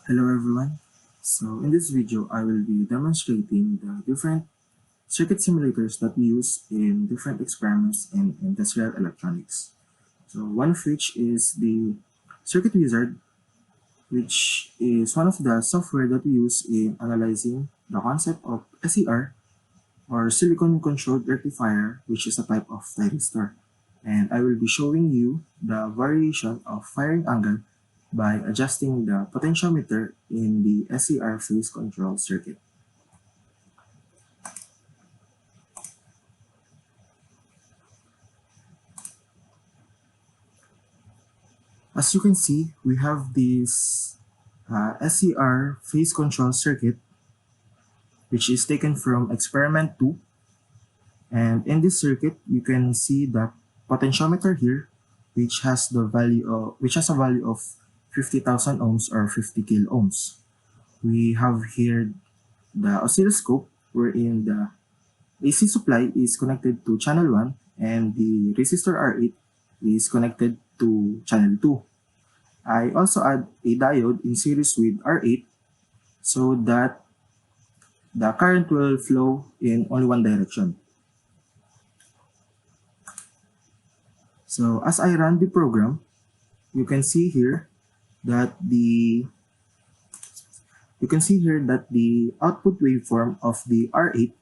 Hello everyone. So in this video, I will be demonstrating the different circuit simulators that we use in different experiments in industrial electronics. So one of which is the Circuit Wizard, which is one of the software that we use in analyzing the concept of SCR or silicon controlled rectifier, which is a type of thyristor. And I will be showing you the variation of firing angle by adjusting the potentiometer in the SCR phase control circuit. As you can see, we have this SCR phase control circuit, which is taken from experiment 2. And in this circuit, you can see the potentiometer here, which has a value of 50,000 ohms or 50 kilo ohms. We have here the oscilloscope wherein the AC supply is connected to channel 1 and the resistor R8 is connected to channel 2. I also add a diode in series with R8 so that the current will flow in only one direction. So as I run the program, you can see here that the output waveform of the R8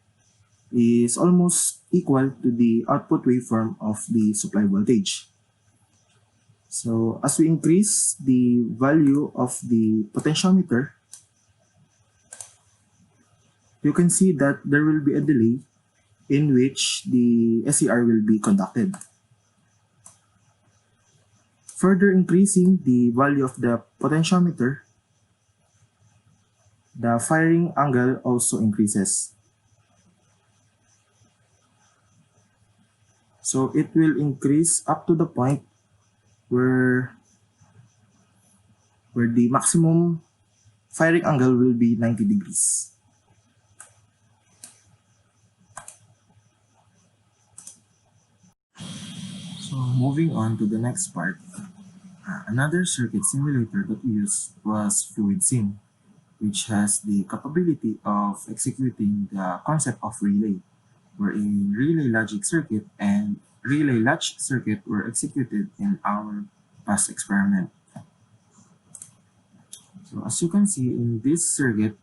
is almost equal to the output waveform of the supply voltage. So as we increase the value of the potentiometer, you can see that there will be a delay in which the SCR will be conducted. Further increasing the value of the potentiometer, the firing angle also increases. So it will increase up to the point where the maximum firing angle will be 90 degrees. So moving on to the next part, another circuit simulator that we used was Fluid Sim, which has the capability of executing the concept of relay, wherein relay logic circuit and relay latch circuit were executed in our past experiment. So as you can see in this circuit,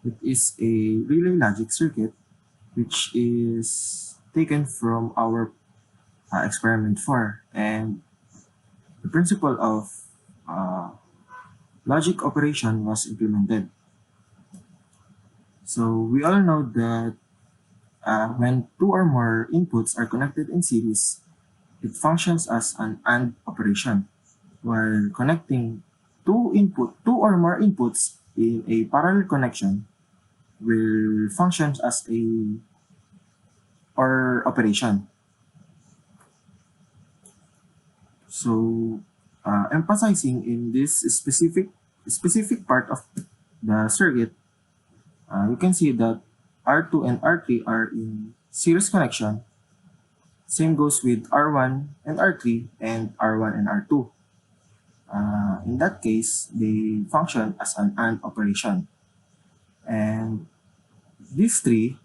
it is a relay logic circuit which is taken from our experiment 4, and the principle of logic operation was implemented. So we all know that when two or more inputs are connected in series, it functions as an AND operation, while connecting two or more inputs in a parallel connection will function as a OR operation. So emphasizing in this specific part of the circuit, you can see that R2 and R3 are in series connection. Same goes with R1 and R3 and R1 and R2. In that case, they function as an AND operation. And these three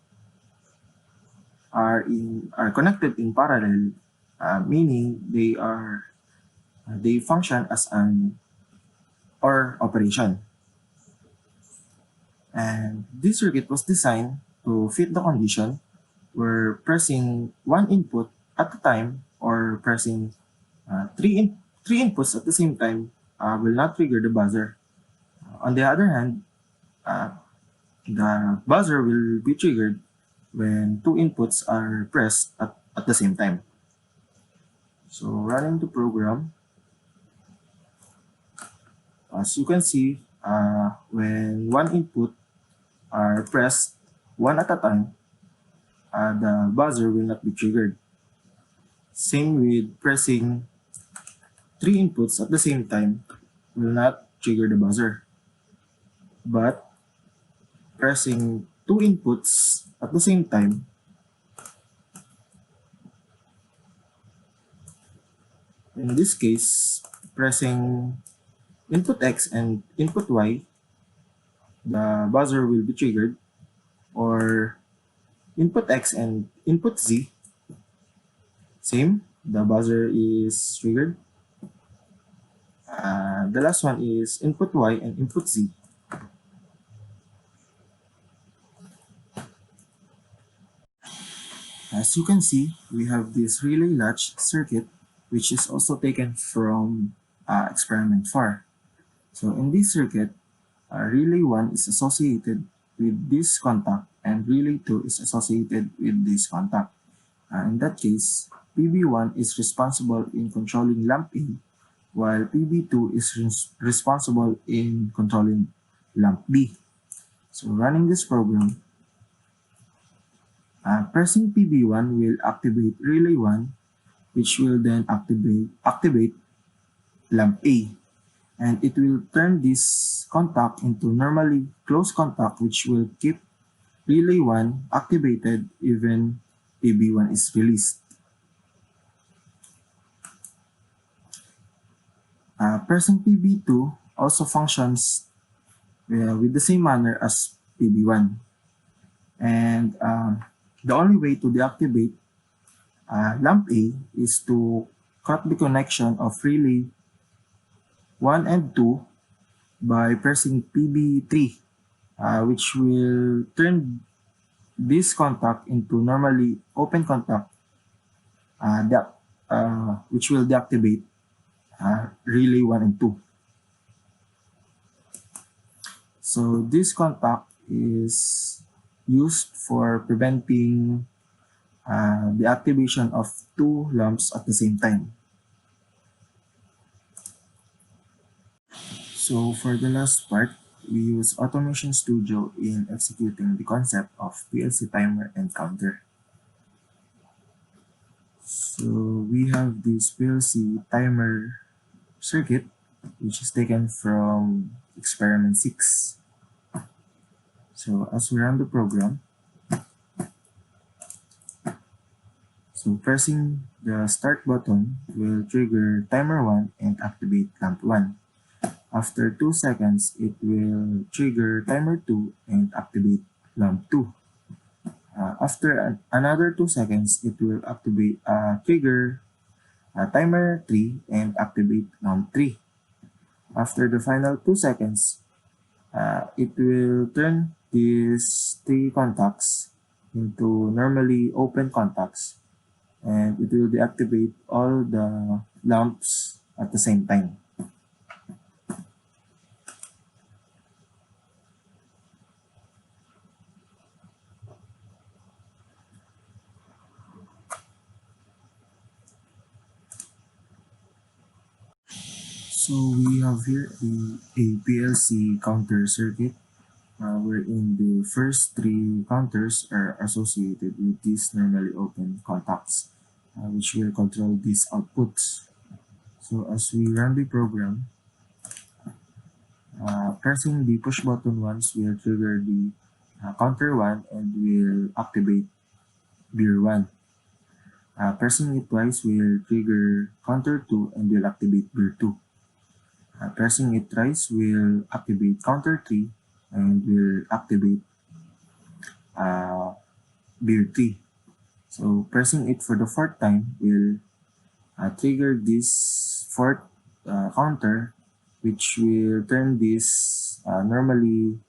are connected in parallel, meaning they function as an OR operation. And this circuit was designed to fit the condition where pressing one input at a time or pressing three inputs at the same time will not trigger the buzzer. On the other hand, the buzzer will be triggered when two inputs are pressed at the same time. So running the program, as you can see, when one input are pressed one at a time, the buzzer will not be triggered. Same with pressing three inputs at the same time will not trigger the buzzer. But pressing two inputs at the same time, in this case, pressing input X and input Y the buzzer will be triggered, or input X and input Z, same, the buzzer is triggered. The last one is input Y and input Z. As you can see, we have this relay latch circuit, which is also taken from experiment 4. So in this circuit, relay 1 is associated with this contact and relay 2 is associated with this contact. In that case, PB1 is responsible in controlling lamp A, while PB2 is responsible in controlling lamp B. So running this program, pressing PB1 will activate relay 1, which will then activate lamp A. And it will turn this contact into normally closed contact, which will keep relay 1 activated even PB1 is released. Pressing PB2 also functions with the same manner as PB1. And the only way to deactivate lamp A is to cut the connection of relay 1 and 2 by pressing PB3, which will turn this contact into normally open contact, which will deactivate relay 1 and 2. So this contact is used for preventing the activation of two lamps at the same time. So for the last part, we use Automation Studio in executing the concept of PLC timer and counter. So we have this PLC timer circuit, which is taken from experiment 6. So as we run the program, so pressing the start button will trigger timer 1 and activate lamp 1. After 2 seconds, it will trigger timer 2 and activate lamp 2. After another 2 seconds, it will trigger timer 3 and activate lamp 3. After the final 2 seconds, it will turn these 3 contacts into normally open contacts, and it will deactivate all the lamps at the same time. So we have here a PLC counter circuit wherein the first 3 counters are associated with these normally open contacts, which will control these outputs. So as we run the program, pressing the push button once will trigger the counter 1 and will activate beer 1. Pressing it twice will trigger counter 2 and will activate beer 2. Pressing it thrice will activate counter 3 and will activate beer 3. So pressing it for the 4th time will trigger this 4th counter, which will turn this normally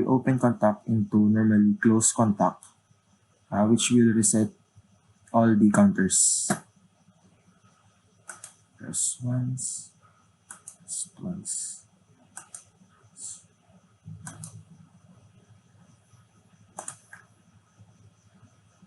open contact into normally closed contact, which will reset all the counters. Press once, press twice.